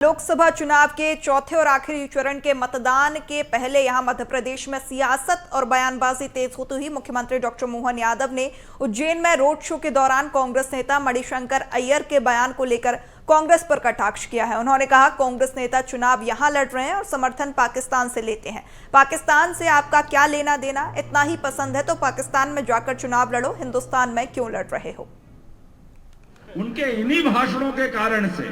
लोकसभा चुनाव के चौथे और आखिरी चरण के मतदान के पहले यहां मध्य प्रदेश में सियासत और बयानबाजी तेज होती हुई मुख्यमंत्री डॉक्टर मोहन यादव ने उज्जैन में रोड शो के दौरान कांग्रेस नेता मणिशंकर अय्यर के बयान को लेकर कांग्रेस पर कटाक्ष किया है। उन्होंने कहा, कांग्रेस नेता चुनाव यहां लड़ रहे हैं और समर्थन पाकिस्तान से लेते हैं। पाकिस्तान से आपका क्या लेना देना? इतना ही पसंद है तो पाकिस्तान में जाकर चुनाव लड़ो, हिंदुस्तान में क्यों लड़ रहे हो? उनके इन्हीं भाषणों के कारण से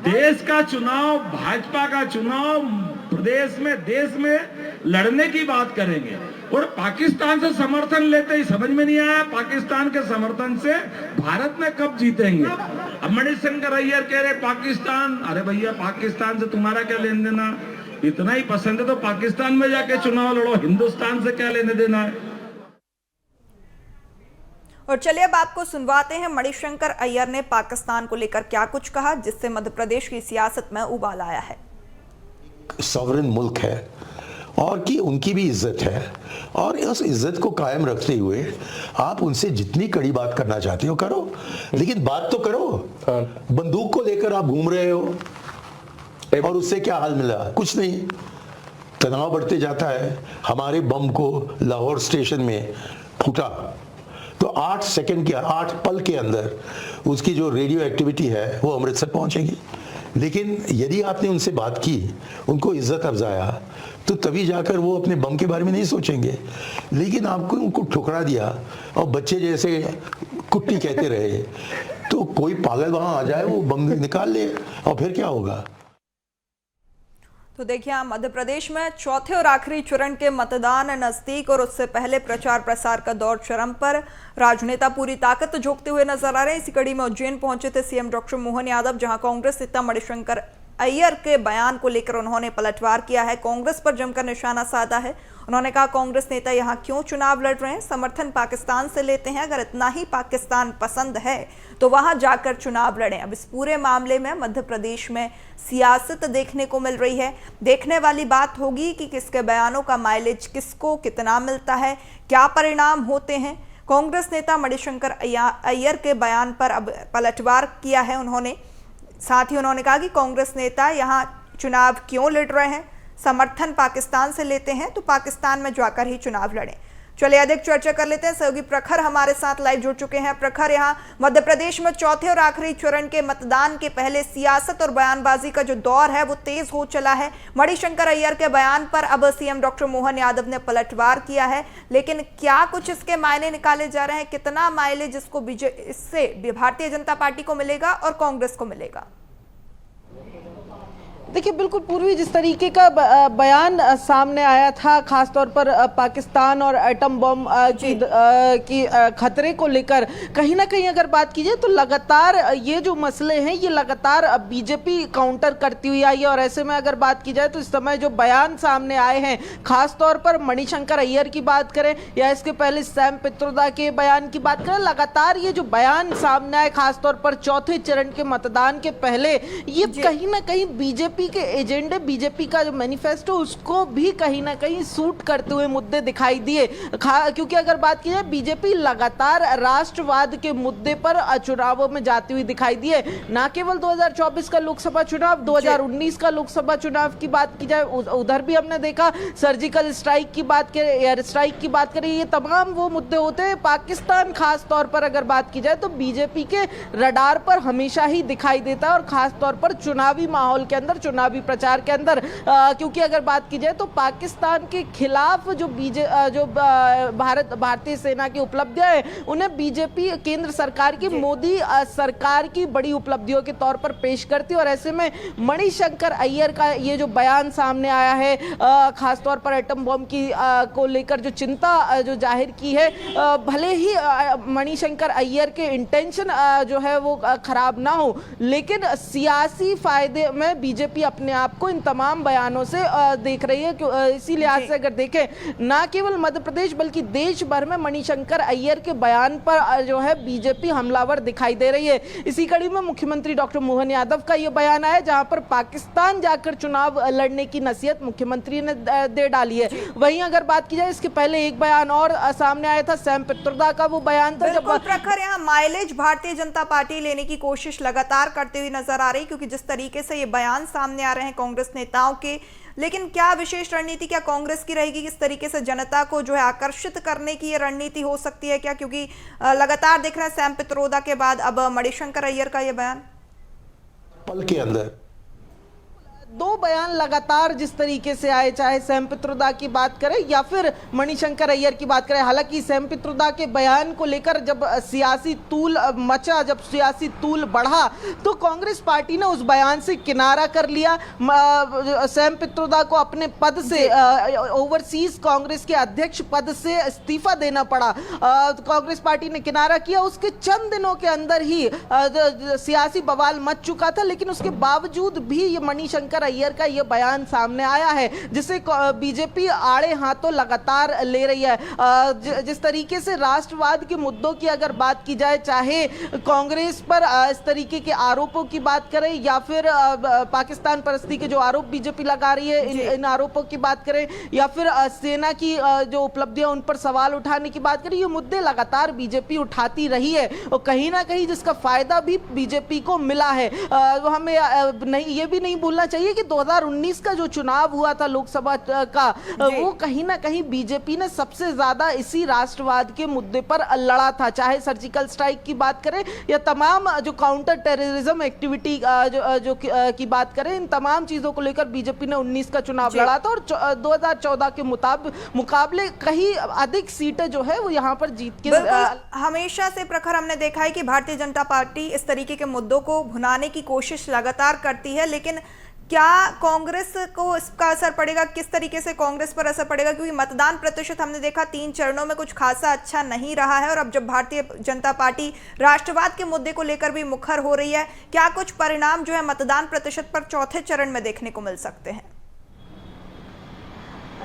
देश का चुनाव, भाजपा का चुनाव प्रदेश में, देश में लड़ने की बात करेंगे और पाकिस्तान से समर्थन लेते ही समझ में नहीं आया पाकिस्तान के समर्थन से भारत में कब जीतेंगे। अब मणिशंकर अय्यर कह रहे पाकिस्तान, अरे भैया पाकिस्तान से तुम्हारा क्या लेन देना? इतना ही पसंद है तो पाकिस्तान में जाके चुनाव लड़ो, हिंदुस्तान से क्या लेने देना है। और चलिए अब आपको सुनवाते हैं मणिशंकर अय्यर ने पाकिस्तान को लेकर क्या कुछ कहा जिससे मध्य प्रदेश की सियासत में उबाल आया है। सॉवरेन मुल्क है और कि उनकी भी इज्जत है और उस इज्जत को कायम रखते हुए आप उनसे जितनी कड़ी बात करना चाहते हो करो, लेकिन बात तो करो। बंदूक को लेकर आप घूम रहे हो और उससे क्या हाल मिला? कुछ नहीं। तनाव बढ़ते जाता है। हमारे बम को लाहौर स्टेशन में फूटा तो 8 सेकंड के 8 पल के अंदर उसकी जो रेडियो एक्टिविटी है वो अमृतसर पहुंचेगी। लेकिन यदि आपने उनसे बात की, उनको इज्जत अफजाया, तो तभी जाकर वो अपने बम के बारे में नहीं सोचेंगे। लेकिन आपको उनको ठुकरा दिया और बच्चे जैसे कुट्टी कहते रहे तो कोई पागल वहां आ जाए, वो बम निकाल ले और फिर क्या होगा? तो देखिए, मध्य प्रदेश में चौथे और आखिरी चरण के मतदान नजदीक और उससे पहले प्रचार प्रसार का दौर चरम पर। राजनेता पूरी ताकत झोंकते हुए नजर आ रहे हैं। इसी कड़ी में उज्जैन पहुंचे थे सीएम डॉक्टर मोहन यादव, जहां कांग्रेस नेता मणिशंकर अय्यर के बयान को लेकर उन्होंने पलटवार किया है, कांग्रेस पर जमकर निशाना साधा है। उन्होंने कहा, कांग्रेस नेता यहां क्यों चुनाव लड़ रहे हैं? समर्थन पाकिस्तान से लेते हैं। अगर इतना ही पाकिस्तान पसंद है तो वहां जाकर चुनाव लड़ें। अब इस पूरे मामले में मध्य प्रदेश में सियासत देखने को मिल रही है। देखने वाली बात होगी कि किसके बयानों का माइलेज किसको कितना मिलता है, क्या परिणाम होते हैं। कांग्रेस नेता मणिशंकर अय्यर के बयान पर अब पलटवार किया है उन्होंने। साथ ही उन्होंने कहा कि कांग्रेस नेता यहां चुनाव क्यों लड़ रहे हैं? समर्थन पाकिस्तान से लेते हैं तो पाकिस्तान में जाकर ही चुनाव लड़ें। चलिए अधिक चर्चा कर लेते हैं। सहयोगी प्रखर हमारे साथ लाइव जुड़ चुके हैं। प्रखर, यहाँ मध्य प्रदेश में चौथे और आखिरी चरण के मतदान के पहले सियासत और बयानबाजी का जो दौर है वो तेज हो चला है। मणिशंकर अय्यर के बयान पर अब सीएम डॉक्टर मोहन यादव ने पलटवार किया है, लेकिन क्या कुछ इसके मायने निकाले जा रहे हैं? कितना माइलेज इससे भारतीय जनता पार्टी को मिलेगा और कांग्रेस को मिलेगा? देखिए, बिल्कुल पूर्वी जिस तरीके का बयान सामने आया था, खासतौर पर पाकिस्तान और एटम बम की खतरे को लेकर, कहीं ना कहीं अगर बात की जाए तो लगातार ये जो मसले हैं ये लगातार बीजेपी काउंटर करती हुई आई है। और ऐसे में अगर बात की जाए तो इस समय जो बयान सामने आए हैं, खासतौर पर मणिशंकर अय्यर की बात करें या इसके पहले सैम पित्रोदा के बयान की बात करें, लगातार ये जो बयान सामने आए खासतौर पर चौथे चरण के मतदान के पहले, ये कहीं ना कहीं बीजेपी के एजेंडे, बीजेपी का जो मैनिफेस्टो, उसको भी कहीं ना कहीं सूट करते हुए मुद्दे दिखाई दिए। क्योंकि अगर बात की जाए, बीजेपी लगातार राष्ट्रवाद के मुद्दे पर चुनावों में जाती हुई दिखाई दी है। ना केवल 2024 का लोकसभा चुनाव, 2019 का लोकसभा चुनाव की बात की जाए, उधर भी हमने देखा सर्जिकल स्ट्राइक की बात करें, एयर स्ट्राइक की बात करें, ये तमाम वो मुद्दे होते हैं। पाकिस्तान खास तौर पर अगर बात की जाए तो बीजेपी के रडार पर हमेशा ही दिखाई देता है और खासतौर पर चुनावी माहौल के अंदर, चुनावी प्रचार के अंदर। क्योंकि अगर बात की जाए तो पाकिस्तान के खिलाफ जो भारतीय सेना की उपलब्धियां हैं, उन्हें बीजेपी केंद्र सरकार की, मोदी सरकार की बड़ी उपलब्धियों के तौर पर पेश करती है। और ऐसे में मणिशंकर अय्यर का ये जो बयान सामने आया है, खासतौर पर एटम बम की को लेकर जो चिंता जो जाहिर की है, भले ही मणिशंकर अय्यर के इंटेंशन जो है वो खराब ना हो, लेकिन सियासी फायदे में बीजेपी अपने आप को इन तमाम बयानों से देख रही है। इसी लिहाज से अगर देखें, ना केवल मध्य प्रदेश बल्कि देश भर में मणिशंकर अय्यर के बयान पर जो है बीजेपी हमलावर दिखाई दे रही है। इसी कड़ी में मुख्यमंत्री डॉक्टर मोहन यादव का यह बयान आया, जहां पर पाकिस्तान जाकर चुनाव लड़ने की नसीहत मुख्यमंत्री ने दे डाली है। वहीं अगर बात की जाए, इसके पहले एक बयान और सामने आया था, सैम पित्रोदा का वो बयान था। जब प्रखर, यहाँ माइलेज भारतीय जनता पार्टी लेने की कोशिश लगातार करते हुए नजर आ रही, क्योंकि जिस तरीके से ये बयान सामने सामने आ रहे हैं कांग्रेस नेताओं के, लेकिन क्या विशेष रणनीति क्या कांग्रेस की रहेगी? किस तरीके से जनता को जो है आकर्षित करने की ये रणनीति हो सकती है क्या? क्योंकि लगातार देख रहे हैं सैम पित्रोदा के बाद अब मणिशंकर अय्यर का ये बयान। पल के अंदर दो बयान लगातार जिस तरीके से आए, चाहे सैम पित्रोदा की बात करें या फिर मणिशंकर अय्यर की बात करें। हालांकि सैम पित्रोदा के बयान को लेकर जब सियासी तूल मचा, जब सियासी तूल बढ़ा, तो कांग्रेस पार्टी ने उस बयान से किनारा कर लिया। सैम पित्रोदा को अपने पद से, ओवरसीज कांग्रेस के अध्यक्ष पद से इस्तीफा देना पड़ा। कांग्रेस पार्टी ने किनारा किया। उसके चंद दिनों के अंदर ही सियासी बवाल मच चुका था, लेकिन उसके बावजूद भी ये मणिशंकर अय्यर का ये बयान सामने आया है, जिसे बीजेपी आड़े हाथों लगातार ले रही है। जिस तरीके से राष्ट्रवाद के मुद्दों की अगर बात की जाए, चाहे कांग्रेस पर इस तरीके के आरोपों की बात करें या फिर पाकिस्तान परस्ती के जो आरोप बीजेपी लगा रही है, इन आरोपों की बात करें या फिर सेना की जो उपलब्धियां उन पर सवाल उठाने की बात करें, ये मुद्दे लगातार बीजेपी उठाती रही है और कहीं ना कहीं जिसका फायदा भी बीजेपी को मिला है। हमें ये भी नहीं भूलना चाहिए कि 2019 का जो चुनाव हुआ था लोकसभा का, वो कहीं ना कहीं बीजेपी ने सबसे ज्यादा इसी राष्ट्रवाद के मुद्दे पर लड़ा था। चाहे सर्जिकल स्ट्राइक की बात करें या तमाम जो काउंटर टेररिज्म एक्टिविटी की बात करें, इन तमाम चीजों को लेकर बीजेपी ने 19 का चुनाव लड़ा था और 2014 के मुकाबले कहीं अधिक सीटें जो है वो यहाँ पर जीत के। हमेशा से प्रखर हमने देखा है कि भारतीय जनता पार्टी इस तरीके के मुद्दों को भुनाने की कोशिश लगातार करती है, लेकिन क्या कांग्रेस को इसका असर पड़ेगा? किस तरीके से कांग्रेस पर असर पड़ेगा? क्योंकि मतदान प्रतिशत हमने देखा 3 चरणों में कुछ खासा अच्छा नहीं रहा है और अब जब भारतीय जनता पार्टी राष्ट्रवाद के मुद्दे को लेकर भी मुखर हो रही है, क्या कुछ परिणाम जो है मतदान प्रतिशत पर चौथे चरण में देखने को मिल सकते हैं?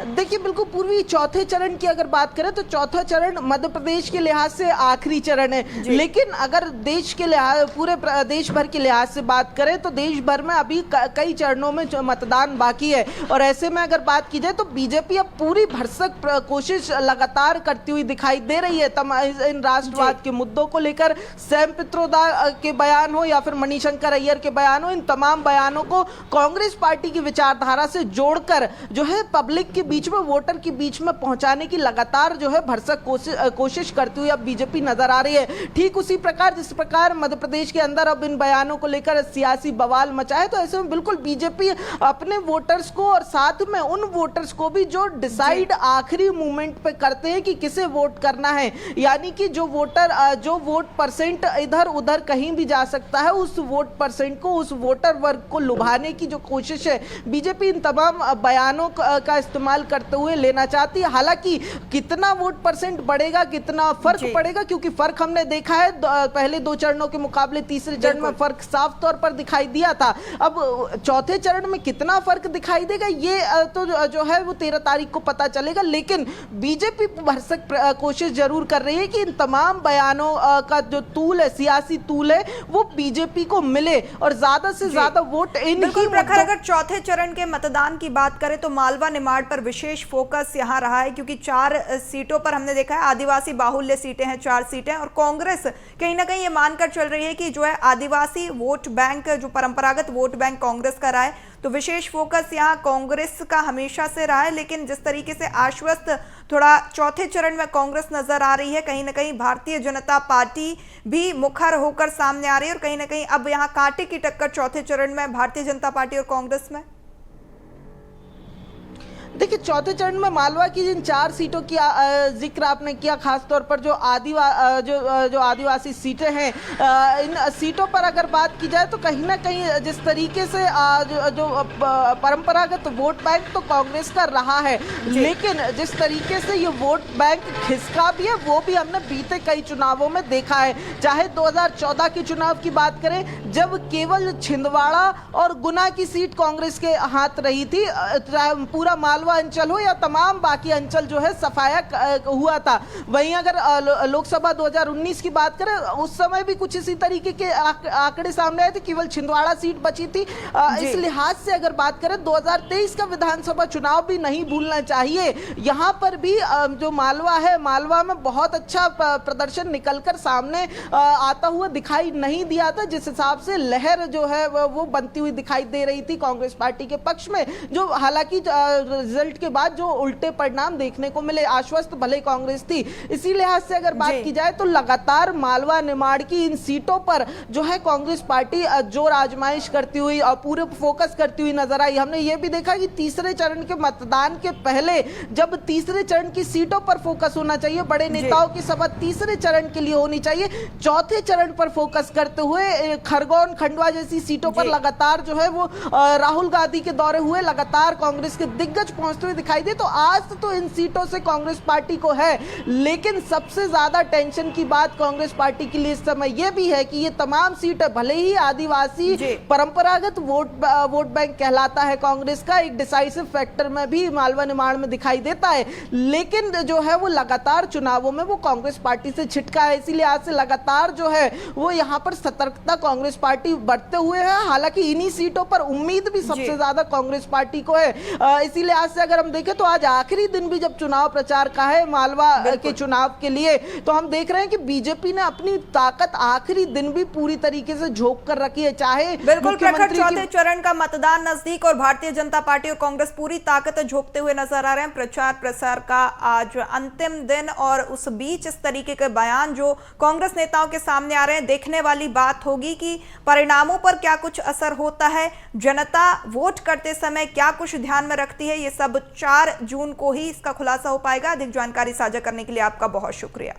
देखिए, बिल्कुल पूर्वी चौथे चरण की अगर बात करें तो चौथा चरण मध्य प्रदेश के लिहाज से आखिरी चरण है, लेकिन अगर देश के लिहाज, पूरे देश भर के लिहाज से बात करें तो देश भर में अभी कई चरणों में मतदान बाकी है और ऐसे में अगर बात की जाए तो बीजेपी अब पूरी भरसक कोशिश लगातार करती हुई दिखाई दे रही है। इन राष्ट्रवाद के मुद्दों को लेकर सैम पित्रोदा के बयान हो या फिर मणिशंकर अय्यर के बयान हो, इन तमाम बयानों को कांग्रेस पार्टी की विचारधारा से जोड़कर जो है पब्लिक के बीच में, वोटर के बीच में पहुंचाने की लगातार जो है भरसक कोशिश करती हुई अब बीजेपी नजर आ रही है। ठीक उसी प्रकार जिस प्रकार मध्य प्रदेश के अंदर अब इन बयानों को लेकर सियासी बवाल मचा है, तो ऐसे में बिल्कुल बीजेपी अपने वोटर्स को और साथ में उन वोटर्स को भी जो डिसाइड आखिरी मोमेंट पे करते हैं कि किसे वोट करना है, यानी कि जो वोट परसेंट इधर उधर कहीं भी जा सकता है, उस वोट परसेंट को, उस वोटर वर्ग को लुभाने की जो कोशिश है बीजेपी इन तमाम बयानों का इस्तेमाल करते हुए लेना चाहती है। हालांकि कितना वोट परसेंट बढ़ेगा, कितना फर्क पड़ेगा, क्योंकि फर्क हमने देखा है पहले 2 चरणों के मुकाबले तीसरे चरण में फर्क साफ तौर पर दिखाई दिया था। अब चौथे चरण में कितना फर्क दिखाई देगा ये तो जो है वो 13 तारीख को पता चलेगा, लेकिन बीजेपी भरसक कोशिश जरूर कर रही है कि इन तमाम बयानों का जो तूल है, सियासी तूल है, वो बीजेपी को मिले और ज्यादा से ज्यादा वोट इनकी। प्रखर अगर चौथे चरण के मतदान की बात करें तो मालवा निमाड़ पर विशेष फोकस यहां रहा है, क्योंकि 4 सीटों पर हमने देखा है आदिवासी बाहुल्य सीटें हैं, 4 सीटें, और कांग्रेस कहीं ना कहीं ये मानकर चल रही है कि जो है आदिवासी वोट बैंक, जो परंपरागत वोट बैंक कांग्रेस का रहा है, तो विशेष फोकस यहां कांग्रेस का हमेशा से रहा है। लेकिन जिस तरीके से आश्वस्त थोड़ा चौथे चरण में कांग्रेस नजर आ रही है, कहीं ना कहीं भारतीय जनता पार्टी भी मुखर होकर सामने आ रही है और कहीं ना कहीं अब यहां कांटे की टक्कर चौथे चरण में भारतीय जनता पार्टी और कांग्रेस में। देखिए, चौथे चरण में मालवा की जिन 4 सीटों की जिक्र आपने किया, खासतौर पर जो आदिवासी सीटें हैं, इन सीटों पर अगर बात की जाए तो कहीं ना कहीं जिस तरीके से जो परंपरागत वोट बैंक तो कांग्रेस का रहा है, लेकिन जिस तरीके से ये वोट बैंक खिसका भी है वो भी हमने बीते कई चुनावों में देखा है। चाहे 2014 के चुनाव की बात करें, जब केवल छिंदवाड़ा और गुना की सीट कांग्रेस के हाथ रही थी, पूरा मालवा मालवा अंचल हो या तमाम बाकी अंचल जो है सफाया हुआ था। वहीं अगर लोकसभा 2019 की बात करें, उस समय भी कुछ इसी तरीके के आंकड़े सामने आए थे, केवल छिंदवाड़ा सीट बची थी। इस लिहाज से अगर बात करें 2023 का विधानसभा चुनाव भी नहीं भूलना चाहिए। यहाँ पर भी जो मालवा है, मालवा में बहुत अच्छा प्रदर्शन निकलकर सामने आता हुआ दिखाई नहीं दिया था। जिस हिसाब से लहर जो है वो बनती हुई दिखाई दे रही थी कांग्रेस पार्टी के पक्ष में, जो हालांकि रिजल्ट के बाद जो उल्टे परिणाम देखने को मिले, आश्वस्त भले कांग्रेस थी। इसी लिहाज से अगर बात की जाए तो लगातार मालवा निमाड़ की इन सीटों पर जो है कांग्रेस पार्टी जोर आजमाइश करती हुई और पूरे फोकस करती हुई नजर आई। हमने ये भी देखा कि तीसरे चरण के मतदान के पहले जब तीसरे चरण की सीटों पर फोकस होना चाहिए, बड़े नेताओं की सभा तीसरे चरण के लिए होनी चाहिए, चौथे चरण पर फोकस करते हुए खरगोन खंडवा जैसी सीटों पर लगातार जो है वो राहुल गांधी के दौरे हुए, लगातार कांग्रेस के दिग्गज पहुंचते हुए दिखाई दे। तो आज तो इन सीटों से कांग्रेस पार्टी को है, लेकिन सबसे ज्यादा टेंशन की बात कांग्रेस पार्टी के लिए इस समय यह भी है कि ये तमाम सीटें भले ही आदिवासी परंपरागत वोट बैंक कहलाता है कांग्रेस का, एक डिसाइसिव फैक्टर में भी मालवा निमाड़ में दिखाई देता है, लेकिन जो है वो लगातार चुनावों में वो कांग्रेस पार्टी से छिटका है। इसीलिए आज से लगातार जो है वो यहाँ पर सतर्कता कांग्रेस पार्टी बढ़ते हुए है। हालांकि इन्हीं सीटों पर उम्मीद भी सबसे ज्यादा कांग्रेस पार्टी को है। इसीलिए आज से अगर हम देखें तो आज आखिरी दिन भी जब चुनाव प्रचार का है मालवा के चुनाव के लिए, तो हम देख रहे हैं कि बीजेपी ने अपनी ताकत आखिरी दिन भी पूरी तरीके से झोंक कर रखी है। चाहे बिल्कुल प्रखर, चौथे चरण का मतदान नजदीक और भारतीय जनता पार्टी और कांग्रेस पूरी ताकत झोंकते हुए नजर आ रहे हैं। प्रचार प्रसार का आज अंतिम दिन और उस बीच इस तरीके के बयान जो कांग्रेस नेताओं के सामने आ रहे हैं, देखने वाली बात होगी कि परिणामों पर क्या कुछ असर होता है, जनता वोट करते समय क्या कुछ ध्यान में रखती है। ये सब 4 जून को ही इसका खुलासा हो पाएगा। अधिक जानकारी साझा करने के लिए आपका बहुत शुक्रिया।